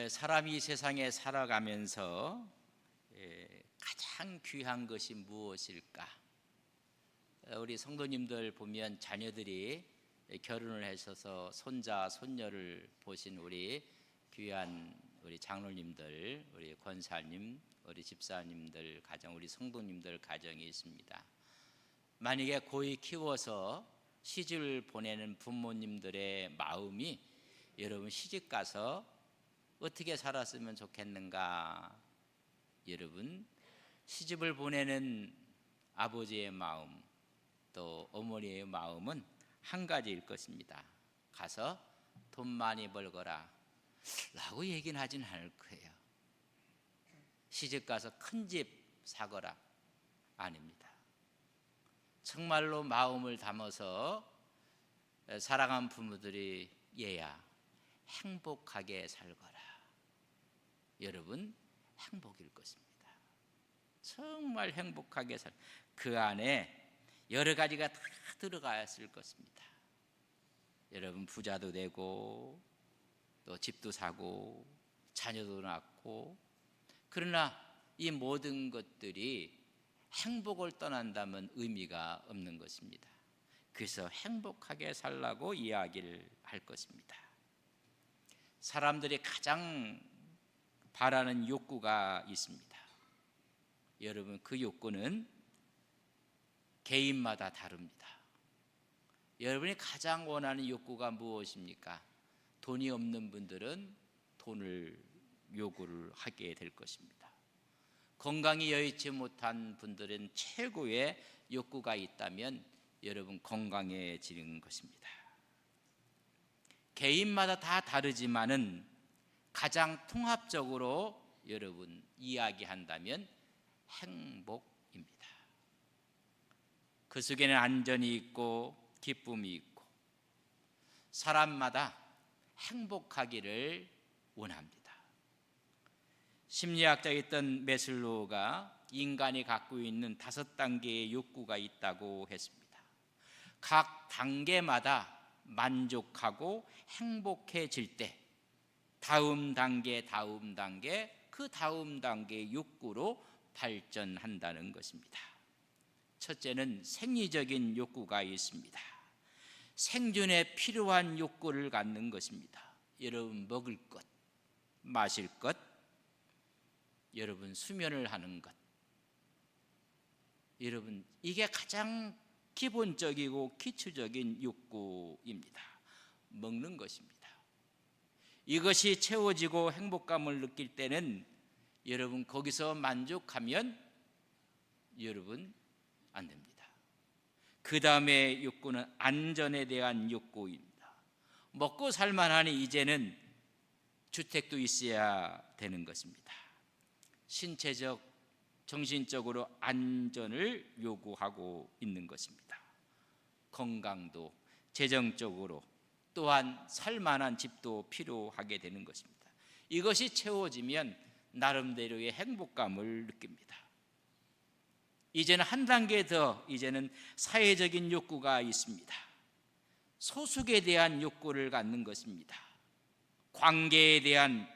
사람이 세상에 살아가면서 가장 귀한 것이 무엇일까? 우리 성도님들 보면 자녀들이 결혼을 하셔서 손자, 손녀를 보신 우리 귀한 우리 장로님들, 우리 권사님, 우리 집사님들 가정, 우리 성도님들 가정이 있습니다. 만약에 고이 키워서 시집을 보내는 부모님들의 마음이 여러분 시집 가서 어떻게 살았으면 좋겠는가? 여러분 시집을 보내는 아버지의 마음 또 어머니의 마음은 한 가지일 것입니다. 가서 돈 많이 벌거라 라고 얘기는 하진 않을 거예요. 시집 가서 큰 집 사거라 아닙니다. 정말로 마음을 담아서 사랑하는 부모들이 얘야 행복하게 살거라. 여러분 행복일 것입니다. 정말 행복하게 그 안에 여러 가지가 다 들어가 있을 것입니다. 여러분 부자도 되고 또 집도 사고 자녀도 낳고, 그러나 이 모든 것들이 행복을 떠난다면 의미가 없는 것입니다. 그래서 행복하게 살라고 이야기를 할 것입니다. 사람들이 가장 바라는 욕구가 있습니다. 여러분 그 욕구는 개인마다 다릅니다. 여러분이 가장 원하는 욕구가 무엇입니까? 돈이 없는 분들은 돈을 요구를 하게 될 것입니다. 건강이 여의치 못한 분들은 최고의 욕구가 있다면 여러분 건강해지는 것입니다. 개인마다 다 다르지만은 가장 통합적으로 여러분 이야기한다면 행복입니다. 그 속에는 안전이 있고 기쁨이 있고 사람마다 행복하기를 원합니다. 심리학자였던 메슬로우가 인간이 갖고 있는 5단계의 욕구가 있다고 했습니다. 각 단계마다 만족하고 행복해질 때 다음 단계, 그 다음 단계의 욕구로 발전한다는 것입니다. 첫째는 생리적인 욕구가 있습니다. 생존에 필요한 욕구를 갖는 것입니다. 여러분 먹을 것, 마실 것, 여러분 수면을 하는 것, 여러분 이게 가장 기본적이고 기초적인 욕구입니다. 먹는 것입니다. 이것이 채워지고 행복감을 느낄 때는 여러분 거기서 만족하면 여러분 안 됩니다. 그 다음에 욕구는 안전에 대한 욕구입니다. 먹고 살만하니 이제는 주택도 있어야 되는 것입니다. 신체적, 정신적으로 안전을 요구하고 있는 것입니다. 건강도, 재정적으로 또한 살만한 집도 필요하게 되는 것입니다. 이것이 채워지면 나름대로의 행복감을 느낍니다. 이제는 한 단계 더, 이제는 사회적인 욕구가 있습니다. 소속에 대한 욕구를 갖는 것입니다. 관계에 대한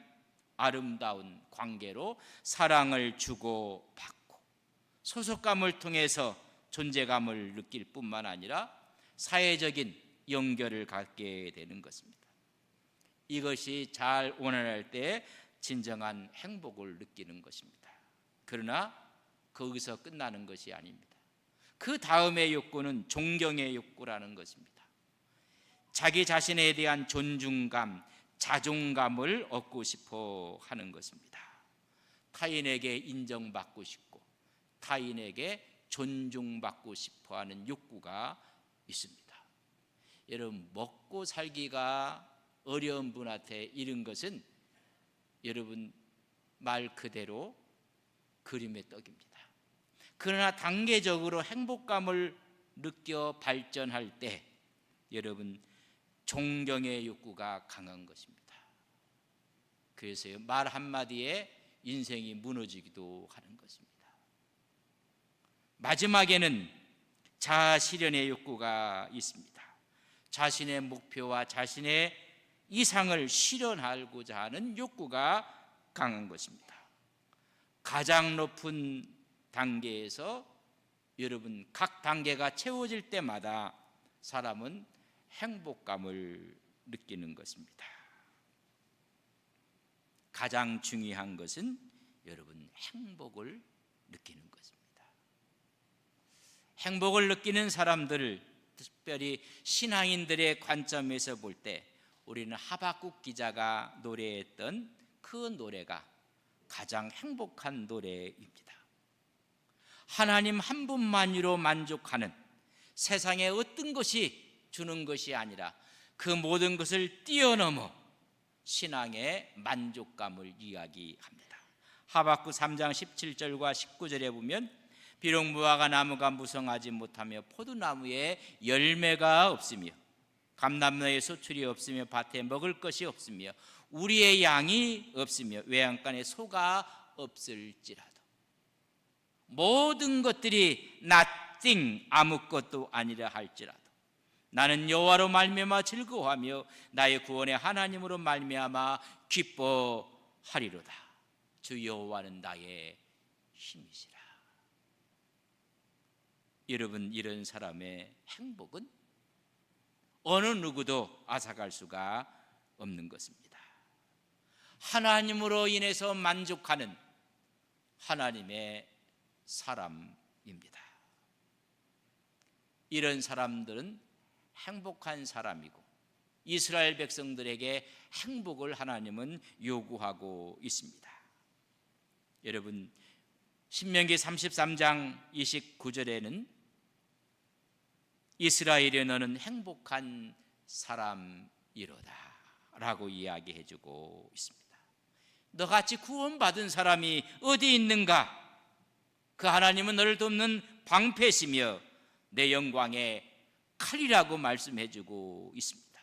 아름다운 관계로 사랑을 주고 받고 소속감을 통해서 존재감을 느낄 뿐만 아니라 사회적인 연결을 갖게 되는 것입니다. 이것이 잘 원활할 때 진정한 행복을 느끼는 것입니다. 그러나 거기서 끝나는 것이 아닙니다. 그 다음의 욕구는 존경의 욕구라는 것입니다. 자기 자신에 대한 존중감, 자존감을 얻고 싶어 하는 것입니다. 타인에게 인정받고 싶고 타인에게 존중받고 싶어 하는 욕구가 있습니다. 여러분 먹고 살기가 어려운 분한테 이런 것은 여러분 말 그대로 그림의 떡입니다. 그러나 단계적으로 행복감을 느껴 발전할 때 여러분 존경의 욕구가 강한 것입니다. 그래서 말 한마디에 인생이 무너지기도 하는 것입니다. 마지막에는 자아실현의 욕구가 있습니다. 자신의 목표와 자신의 이상을 실현하고자 하는 욕구가 강한 것입니다. 가장 높은 단계에서 여러분 각 단계가 채워질 때마다 사람은 행복감을 느끼는 것입니다. 가장 중요한 것은 여러분 행복을 느끼는 것입니다. 행복을 느끼는 사람들을 특별히 신앙인들의 관점에서 볼 때 우리는 하박국 기자가 노래했던 그 노래가 가장 행복한 노래입니다. 하나님 한 분만으로 만족하는, 세상의 어떤 것이 주는 것이 아니라 그 모든 것을 뛰어넘어 신앙의 만족감을 이야기합니다. 하박국 3장 17절과 19절에 보면 비록 무화과 나무가 무성하지 못하며 포도나무에 열매가 없으며 감람나무에 소출이 없으며 밭에 먹을 것이 없으며 우리의 양이 없으며 외양간에 소가 없을지라도 모든 것들이 nothing 아무것도 아니라 할지라도 나는 여호와로 말미암아 즐거워하며 나의 구원의 하나님으로 말미암아 기뻐하리로다. 주 여호와는 나의 힘이시라. 여러분, 이런 사람의 행복은 어느 누구도 앗아갈 수가 없는 것입니다. 하나님으로 인해서 만족하는 하나님의 사람입니다. 이런 사람들은 행복한 사람이고 이스라엘 백성들에게 행복을 하나님은 요구하고 있습니다. 여러분, 신명기 33장 29절에는 이스라엘에 너는 행복한 사람이로다 라고 이야기해 주고 있습니다. 너같이 구원받은 사람이 어디 있는가? 그 하나님은 너를 돕는 방패시며 내 영광의 칼이라고 말씀해 주고 있습니다.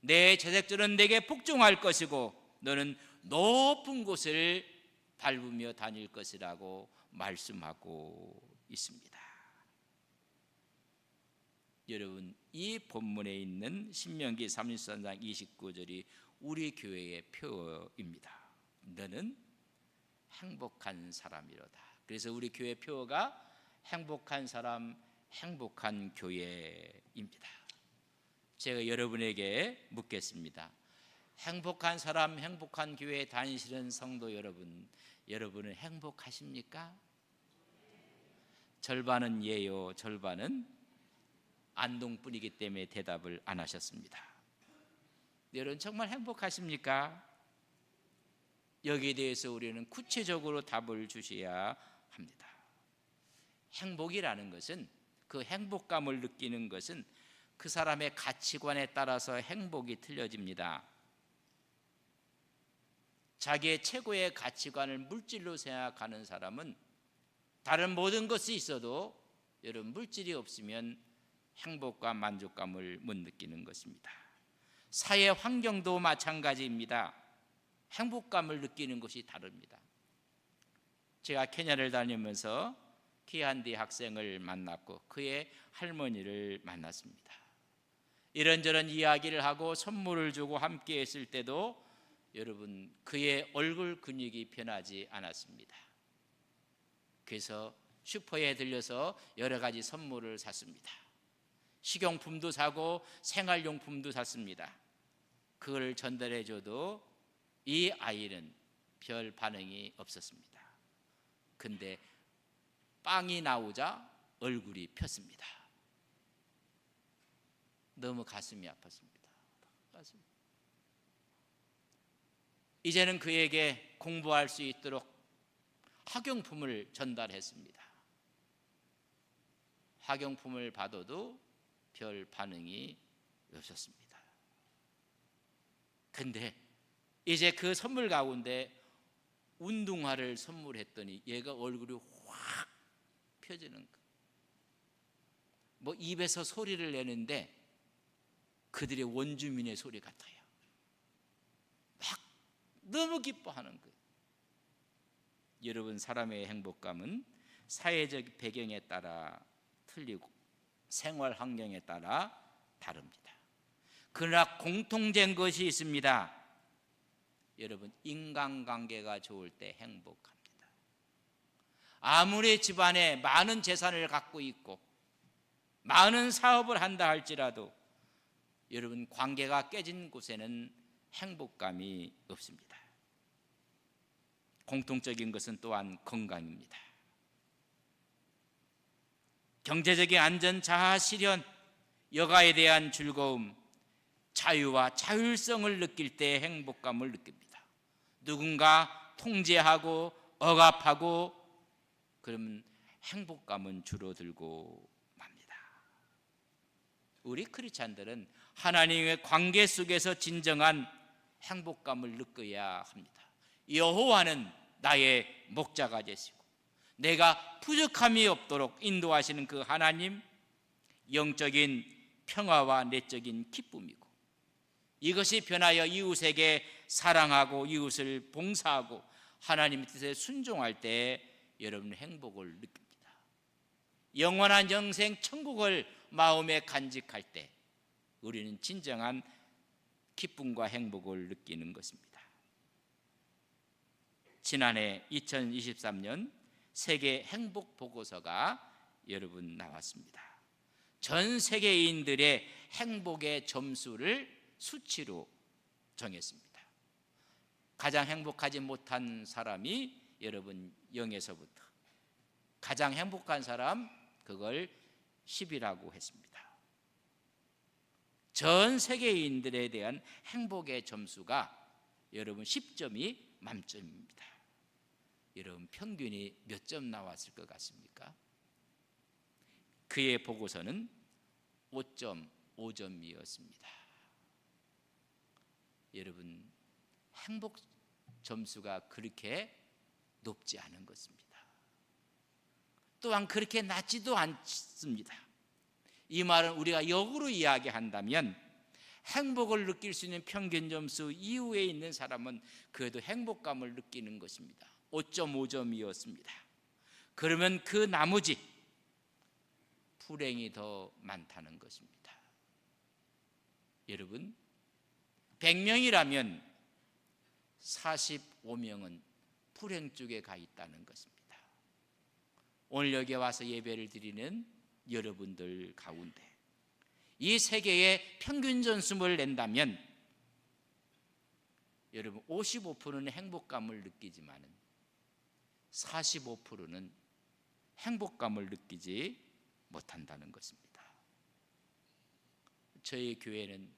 내 제작자는 내게 복종할 것이고 너는 높은 곳을 밟으며 다닐 것이라고 말씀하고 있습니다. 여러분, 이 본문에 있는 신명기 33장 29절이 우리 교회의 표어입니다. 너는 행복한 사람이로다. 그래서 우리 교회 표어가 행복한 사람, 행복한 교회입니다. 제가 여러분에게 묻겠습니다. 행복한 사람, 행복한 교회에 다니시는 성도 여러분, 여러분은 행복하십니까? 절반은 예요, 절반은 안동뿐이기 때문에 대답을 안 하셨습니다. 여러분 정말 행복하십니까? 여기에 대해서 우리는 구체적으로 답을 주셔야 합니다. 행복이라는 것은, 그 행복감을 느끼는 것은 그 사람의 가치관에 따라서 행복이 틀려집니다. 자기의 최고의 가치관을 물질로 생각하는 사람은 다른 모든 것이 있어도 여러분 물질이 없으면 행복과 만족감을 못 느끼는 것입니다. 사회 환경도 마찬가지입니다. 행복감을 느끼는 것이 다릅니다. 제가 케냐를 다니면서 키한디 학생을 만났고 그의 할머니를 만났습니다. 이런저런 이야기를 하고 선물을 주고 함께 했을 때도 여러분 그의 얼굴 근육이 변하지 않았습니다. 그래서 슈퍼에 들려서 여러 가지 선물을 샀습니다. 식용품도 사고 생활용품도 샀습니다. 그걸 전달해 줘도 이 아이는 별 반응이 없었습니다. 근데 빵이 나오자 얼굴이 폈습니다. 너무 가슴이 아팠습니다. 이제는 그에게 공부할 수 있도록 학용품을 전달했습니다. 학용품을 받아도 별 반응이 없었습니다. 근데 이제 그 선물 가운데 운동화를 선물했더니 얘가 얼굴이 확 펴지는 거. 뭐 입에서 소리를 내는데 그들의 원주민의 소리 같아요. 막 너무 기뻐하는 거예요. 여러분, 사람의 행복감은 사회적 배경에 따라 틀리고 생활 환경에 따라 다릅니다. 그러나 공통된 것이 있습니다. 여러분, 인간관계가 좋을 때 행복합니다. 아무리 집안에 많은 재산을 갖고 있고 많은 사업을 한다 할지라도 여러분, 관계가 깨진 곳에는 행복감이 없습니다. 공통적인 것은 또한 건강입니다. 경제적인 안전, 자아 실현, 여가에 대한 즐거움, 자유와 자율성을 느낄 때 행복감을 느낍니다. 누군가 통제하고 억압하고 그러면 행복감은 줄어들고 맙니다. 우리 크리스찬들은 하나님의 관계 속에서 진정한 행복감을 느껴야 합니다. 여호와는 나의 목자가 되시고 내가 부족함이 없도록 인도하시는 그 하나님, 영적인 평화와 내적인 기쁨이고, 이것이 변하여 이웃에게 사랑하고 이웃을 봉사하고 하나님의 뜻에 순종할 때 여러분 행복을 느낍니다. 영원한 영생 천국을 마음에 간직할 때 우리는 진정한 기쁨과 행복을 느끼는 것입니다. 지난해 2023년 세계 행복 보고서가 여러분 나왔습니다. 전 세계인들의 행복의 점수를 수치로 정했습니다. 가장 행복하지 못한 사람이 여러분 0에서부터 가장 행복한 사람, 그걸 10이라고 했습니다. 전 세계인들에 대한 행복의 점수가 여러분 10점이 만점입니다. 여러분, 평균이 몇 점 나왔을 것 같습니까? 그의 보고서는 5.5점이었습니다. 여러분, 행복 점수가 그렇게 높지 않은 것입니다. 또한 그렇게 낮지도 않습니다. 이 말은 우리가 역으로 이야기한다면 행복을 느낄 수 있는 평균 점수 이후에 있는 사람은 그래도 행복감을 느끼는 것입니다. 5.5점이었습니다. 그러면 그 나머지 불행이 더 많다는 것입니다. 여러분, 100명이라면 45명은 불행 쪽에 가 있다는 것입니다. 오늘 여기 와서 예배를 드리는 여러분들 가운데 이 세계의 평균 점수를 낸다면 여러분 55%는 행복감을 느끼지만은 45%는 행복감을 느끼지 못한다는 것입니다. 저희 교회는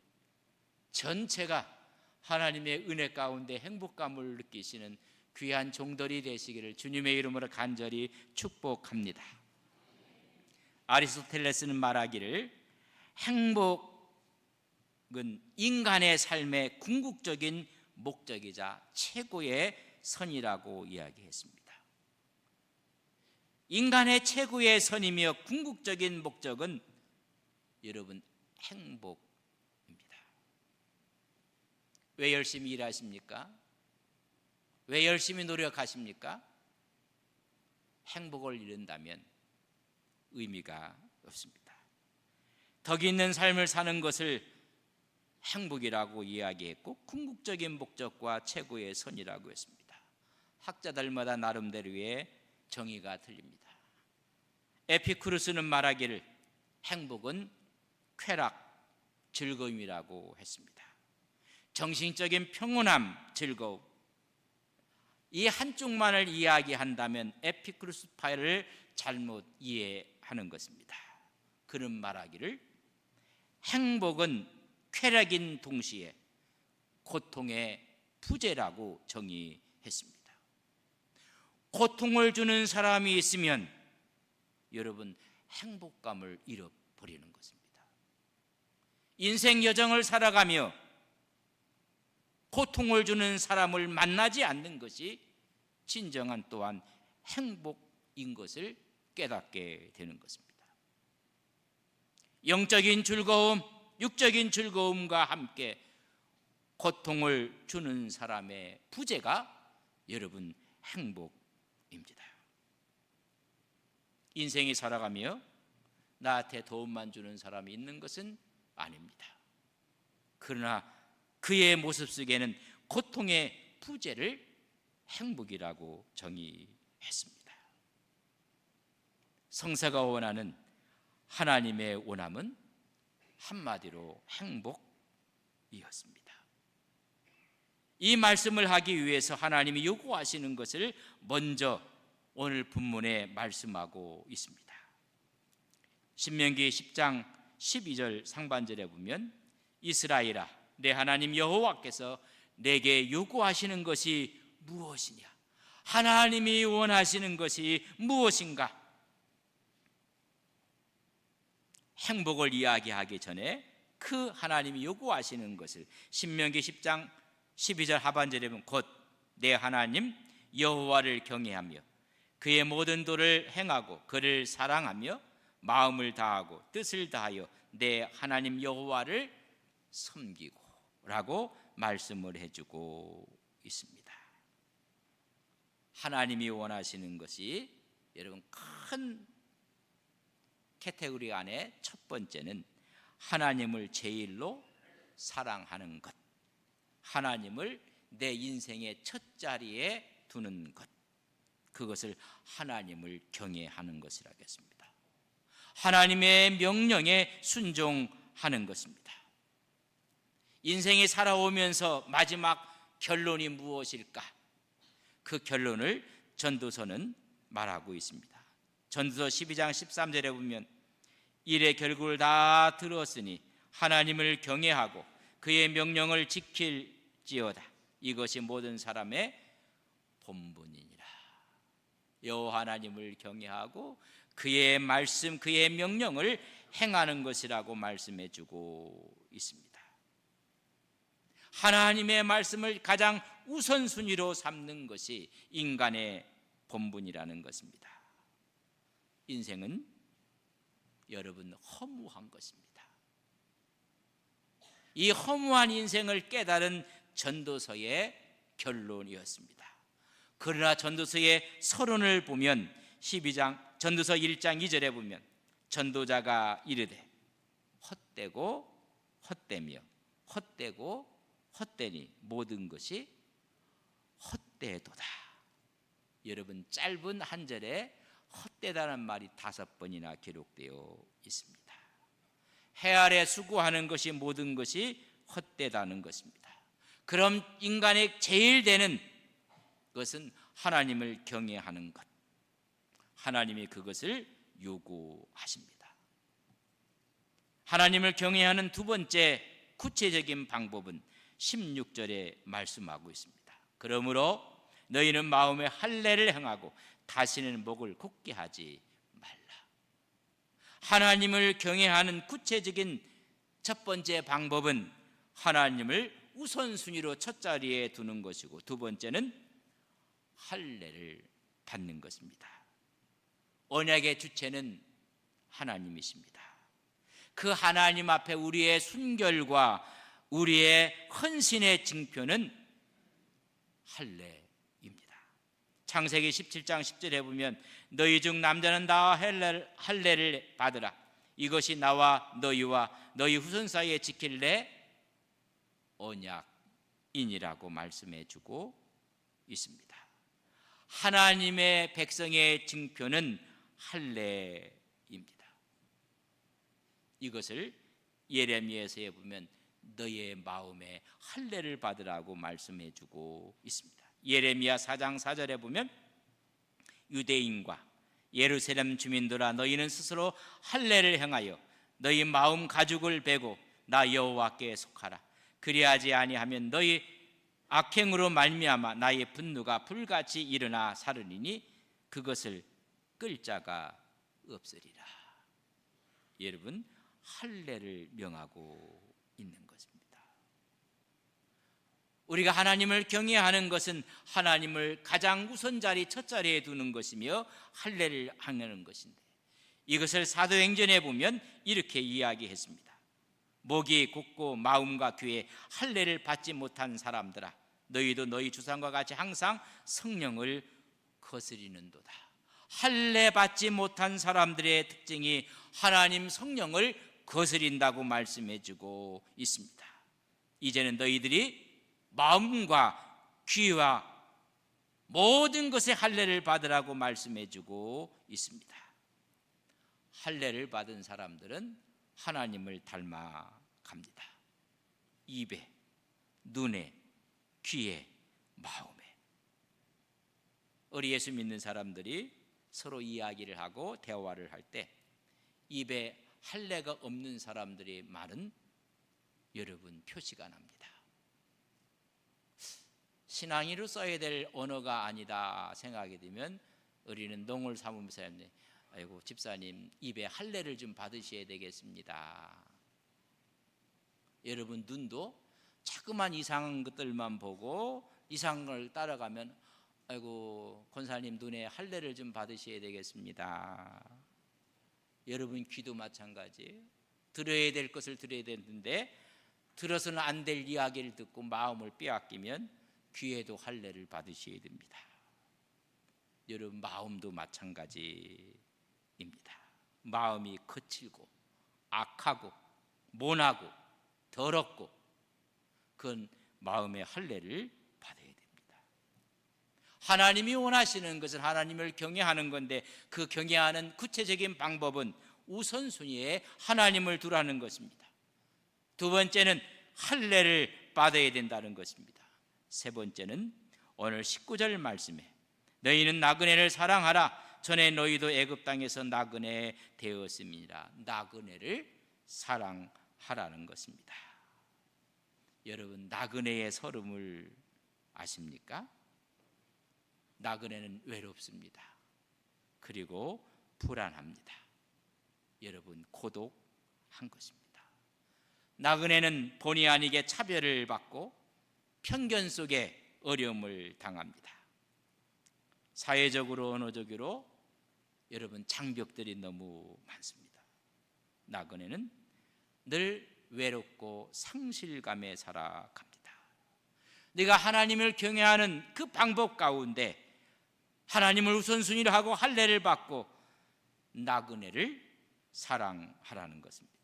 전체가 하나님의 은혜 가운데 행복감을 느끼시는 귀한 종들이 되시기를 주님의 이름으로 간절히 축복합니다. 아리스토텔레스는 말하기를 행복은 인간의 삶의 궁극적인 목적이자 최고의 선이라고 이야기했습니다. 인간의 최고의 선이며 궁극적인 목적은 여러분 행복입니다. 왜 열심히 일하십니까? 왜 열심히 노력하십니까? 행복을 잃는다면 의미가 없습니다. 덕 있는 삶을 사는 것을 행복이라고 이야기했고 궁극적인 목적과 최고의 선이라고 했습니다. 학자들마다 나름대로의 정의가 틀립니다. 에피쿠르스는 말하기를 행복은 쾌락, 즐거움이라고 했습니다. 정신적인 평온함, 즐거움, 이 한쪽만을 이야기한다면 에피쿠르스파를 잘못 이해하는 것입니다. 그는 말하기를 행복은 쾌락인 동시에 고통의 부재라고 정의했습니다. 고통을 주는 사람이 있으면 여러분 행복감을 잃어버리는 것입니다. 인생 여정을 살아가며 고통을 주는 사람을 만나지 않는 것이 진정한 또한 행복인 것을 깨닫게 되는 것입니다. 영적인 즐거움, 육적인 즐거움과 함께 고통을 주는 사람의 부재가 여러분 행복입니다. 인생이 살아가며 나한테 도움만 주는 사람이 있는 것은 아닙니다. 그러나 그의 모습 속에는 고통의 부재를 행복이라고 정의했습니다. 성서가 원하는 하나님의 원함은 한마디로 행복이었습니다. 이 말씀을 하기 위해서 하나님이 요구하시는 것을 먼저 오늘 본문에 말씀하고 있습니다. 신명기 10장 12절 상반절에 보면 이스라엘아, 내 하나님 여호와께서 내게 요구하시는 것이 무엇이냐? 하나님이 원하시는 것이 무엇인가? 행복을 이야기하기 전에 그 하나님이 요구하시는 것을 신명기 10장 12절 하반절에 보면 곧 내 하나님 여호와를 경외하며 그의 모든 도를 행하고 그를 사랑하며 마음을 다하고 뜻을 다하여 내 하나님 여호와를 섬기고 라고 말씀을 해주고 있습니다. 하나님이 원하시는 것이 여러분 큰 카테고리 안에 첫 번째는 하나님을 제일로 사랑하는 것, 하나님을 내 인생의 첫 자리에 두는 것, 그것을 하나님을 경외하는 것이라고 했습니다. 하나님의 명령에 순종하는 것입니다. 인생이 살아오면서 마지막 결론이 무엇일까? 그 결론을 전도서는 말하고 있습니다. 전도서 12장 13절에 보면 일의 결국을 다 들었으니 하나님을 경외하고 그의 명령을 지킬지어다. 이것이 모든 사람의 본분이니라. 여호와 하나님을 경외하고 그의 말씀, 그의 명령을 행하는 것이라고 말씀해 주고 있습니다. 하나님의 말씀을 가장 우선순위로 삼는 것이 인간의 본분이라는 것입니다. 인생은 여러분 허무한 것입니다. 이 허무한 인생을 깨달은 전도서의 결론이었습니다. 그러나 전도서의 서론을 보면 12장 전도서 1장 2절에 보면 전도자가 이르되 헛되고 헛되며 헛되고 헛되니 모든 것이 헛되도다. 여러분 짧은 한 절에 헛되다는 말이 5번이나 기록되어 있습니다. 해 아래 수고하는 것이 모든 것이 헛되다는 것입니다. 그럼 인간의 제일 되는 것은 하나님을 경외하는 것, 하나님이 그것을 요구하십니다. 하나님을 경외하는 두 번째 구체적인 방법은 16절에 말씀하고 있습니다. 그러므로 너희는 마음에 할례를 행하고 다시는 목을 굳게 하지 말라. 하나님을 경외하는 구체적인 첫 번째 방법은 하나님을 우선순위로 첫 자리에 두는 것이고, 두 번째는 할례를 받는 것입니다. 언약의 주체는 하나님이십니다. 그 하나님 앞에 우리의 순결과 우리의 헌신의 징표는 할례입니다. 창세기 17장 10절에 보면 너희 중 남자는 다 할례를 받으라. 이것이 나와 너희와 너희 후손 사이에 지킬 내 언약이니라고 말씀해 주고 있습니다. 하나님의 백성의 징표는 할례입니다. 이것을 예레미야서에 보면 너의 마음에 할례를 받으라고 말씀해 주고 있습니다. 예레미야 4장 4절에 보면 유대인과 예루살렘 주민들아 너희는 스스로 할례를 행하여 너희 마음 가죽을 베고 나 여호와께 속하라. 그리하지 아니하면 너희 악행으로 말미암아 나의 분노가 불같이 일어나 사르리니 그것을 끌 자가 없으리라. 여러분 할례를 명하고 있는 것입니다. 우리가 하나님을 경외하는 것은 하나님을 가장 우선 자리 첫 자리에 두는 것이며 할례를 하는 것인데, 이것을 사도행전에 보면 이렇게 이야기했습니다. 목이 굳고 마음과 귀에 할례를 받지 못한 사람들아 너희도 너희 주상과 같이 항상 성령을 거스리는도다. 할례 받지 못한 사람들의 특징이 하나님 성령을 거스린다고 말씀해 주고 있습니다. 이제는 너희들이 마음과 귀와 모든 것에 할례를 받으라고 말씀해주고 있습니다. 할례를 받은 사람들은 하나님을 닮아갑니다. 입에, 눈에, 귀에, 마음에. 우리 예수 믿는 사람들이 서로 이야기를 하고 대화를 할 때 입에 할례가 없는 사람들의 말은 여러분 표시가 납니다. 신앙인으로 써야 될 언어가 아니다 생각이 들면 우리는 농을 삼으면서 아이고 집사님 입에 할례를 좀 받으셔야 되겠습니다. 여러분 눈도 자꾸만 이상한 것들만 보고 이상한 걸 따라가면 아이고 권사님 눈에 할례를 좀 받으셔야 되겠습니다. 여러분 귀도 마찬가지. 들어야 될 것을 들어야 되는데 들어서는 안 될 이야기를 듣고 마음을 빼앗기면 귀에도 할례를 받으셔야 됩니다. 여러분 마음도 마찬가지입니다. 마음이 거칠고 악하고 모나고 더럽고 그건 마음의 할례를 받아야 됩니다. 하나님이 원하시는 것은 하나님을 경외하는 건데 그 경외하는 구체적인 방법은 우선순위에 하나님을 두라는 것입니다. 두 번째는 할례를 받아야 된다는 것입니다. 세 번째는 오늘 19절 말씀에 너희는 나그네를 사랑하라. 전에 너희도 애굽 땅에서 나그네 되었습니다. 나그네를 사랑하라는 것입니다. 여러분 나그네의 서름을 아십니까? 나그네는 외롭습니다. 그리고 불안합니다. 여러분 고독한 것입니다. 나그네는 본의 아니게 차별을 받고 편견 속에 어려움을 당합니다. 사회적으로 언어적으로 여러분 장벽들이 너무 많습니다. 나그네는 늘 외롭고 상실감에 살아갑니다. 네가 하나님을 경외하는 그 방법 가운데 하나님을 우선순위로 하고 할례를 받고 나그네를 사랑하라는 것입니다.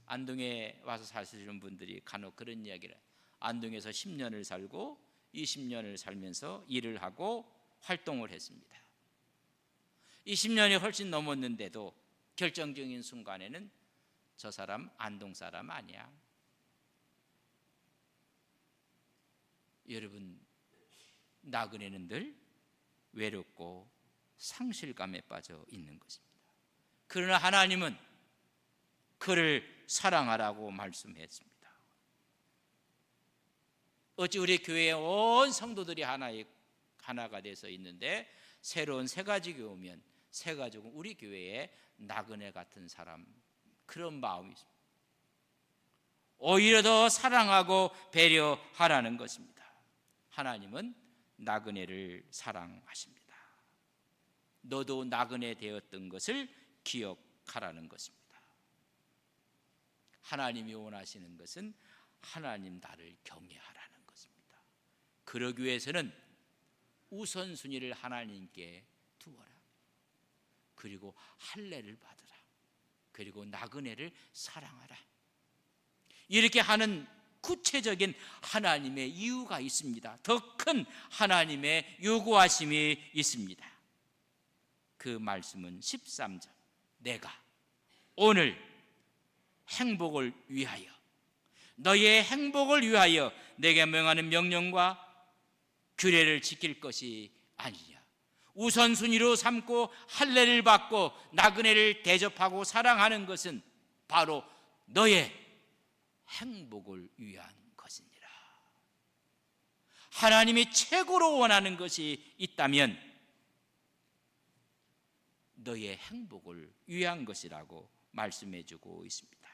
안동에 와서 사시는 분들이 간혹 그런 이야기를 안동에서 10년을 살고 20년을 살면서 일을 하고 활동을 했습니다. 20년이 훨씬 넘었는데도 결정적인 순간에는 저 사람 안동 사람 아니야. 여러분 나그네는 늘 외롭고 상실감에 빠져 있는 것입니다. 그러나 하나님은 그를 사랑하라고 말씀했습니다. 어찌 우리 교회의 온 성도들이 하나가 돼서 있는데 새로운 새 가족이 오면 새 가족은 우리 교회에 나그네 같은 사람 그런 마음이 있습니다. 오히려 더 사랑하고 배려하라는 것입니다. 하나님은 나그네를 사랑하십니다. 너도 나그네 되었던 것을 기억하라는 것입니다. 하나님이 원하시는 것은 하나님 나를 경외하라는 것입니다. 그러기 위해서는 우선순위를 하나님께 두어라. 그리고 할례를 받으라. 그리고 나그네를 사랑하라. 이렇게 하는 구체적인 하나님의 이유가 있습니다. 더 큰 하나님의 요구하심이 있습니다. 그 말씀은 13절 내가 오늘 행복을 위하여 너희의 행복을 위하여 내게 명하는 명령과 규례를 지킬 것이 아니냐. 우선순위로 삼고 할례를 받고 나그네를 대접하고 사랑하는 것은 바로 너의 행복을 위한 것이니라. 하나님이 최고로 원하는 것이 있다면 너의 행복을 위한 것이라고 말씀해주고 있습니다.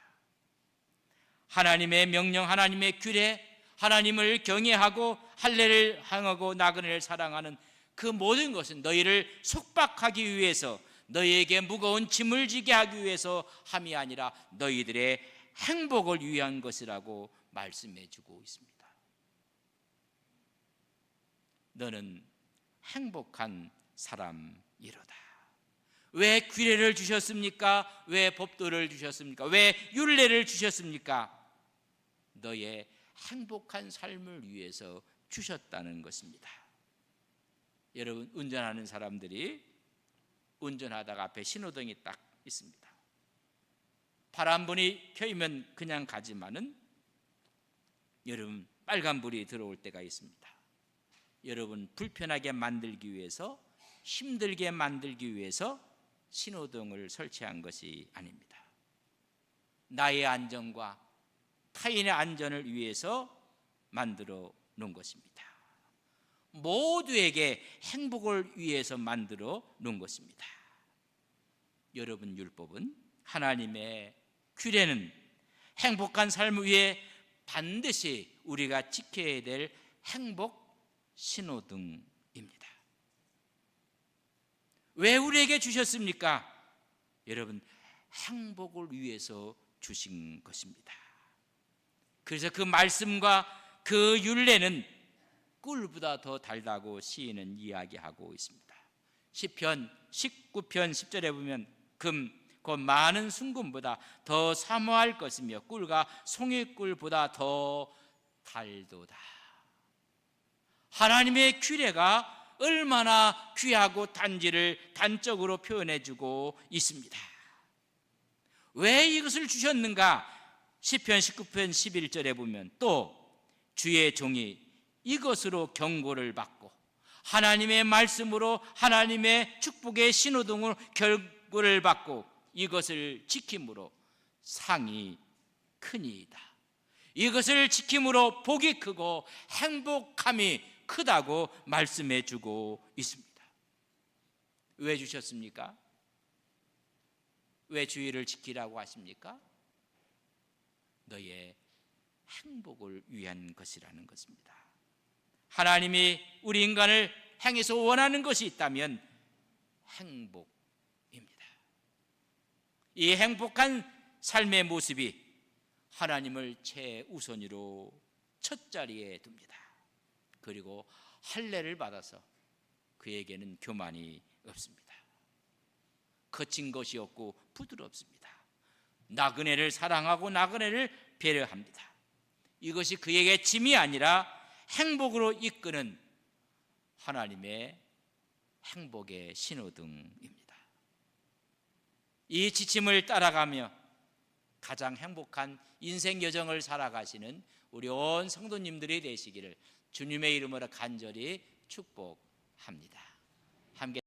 하나님의 명령, 하나님의 규례, 하나님을 경외하고 할례를 행하고 나그네를 사랑하는 그 모든 것은 너희를 속박하기 위해서 너희에게 무거운 짐을 지게 하기 위해서 함이 아니라 너희들의 행복을 위한 것이라고 말씀해주고 있습니다. 너는 행복한 사람이로다. 왜 규례를 주셨습니까? 왜 법도를 주셨습니까? 왜 율례를 주셨습니까? 너의 행복한 삶을 위해서 주셨다는 것입니다. 여러분, 운전하는 사람들이 운전하다가 앞에 신호등이 딱 있습니다. 파란불이 켜이면 그냥 가지만은 여러분, 빨간불이 들어올 때가 있습니다. 여러분, 불편하게 만들기 위해서, 힘들게 만들기 위해서 신호등을 설치한 것이 아닙니다. 나의 안전과 타인의 안전을 위해서 만들어 놓은 것입니다. 모두에게 행복을 위해서 만들어 놓은 것입니다. 여러분, 율법은, 하나님의 규례는 행복한 삶을 위해 반드시 우리가 지켜야 될 행복 신호등입니다. 왜 우리에게 주셨습니까? 여러분, 행복을 위해서 주신 것입니다. 그래서 그 말씀과 그 율례는 꿀보다 더 달다고 시인은 이야기하고 있습니다. 시편 19편 10절에 보면 금 곧 많은 순금보다 더 사모할 것이며 꿀과 송이꿀보다 더 달도다. 하나님의 규례가 얼마나 귀하고 단지를 단적으로 표현해주고 있습니다. 왜 이것을 주셨는가? 시편 19편 11절에 보면 또 주의 종이 이것으로 경고를 받고 하나님의 말씀으로 하나님의 축복의 신호등으로 경고를 받고 이것을 지킴으로 상이 크니이다. 이것을 지킴으로 복이 크고 행복함이 크다고 말씀해 주고 있습니다. 왜 주셨습니까? 왜 주의를 지키라고 하십니까? 너의 행복을 위한 것이라는 것입니다. 하나님이 우리 인간을 향해서 원하는 것이 있다면 행복입니다. 이 행복한 삶의 모습이 하나님을 최우선으로 첫 자리에 둡니다. 그리고 할례를 받아서 그에게는 교만이 없습니다. 거친 것이 없고 부드럽습니다. 나그네를 사랑하고 나그네를 배려합니다. 이것이 그에게 짐이 아니라 행복으로 이끄는 하나님의 행복의 신호등입니다. 이 지침을 따라가며 가장 행복한 인생 여정을 살아가시는 우리 온 성도님들이 되시기를 주님의 이름으로 간절히 축복합니다. 함께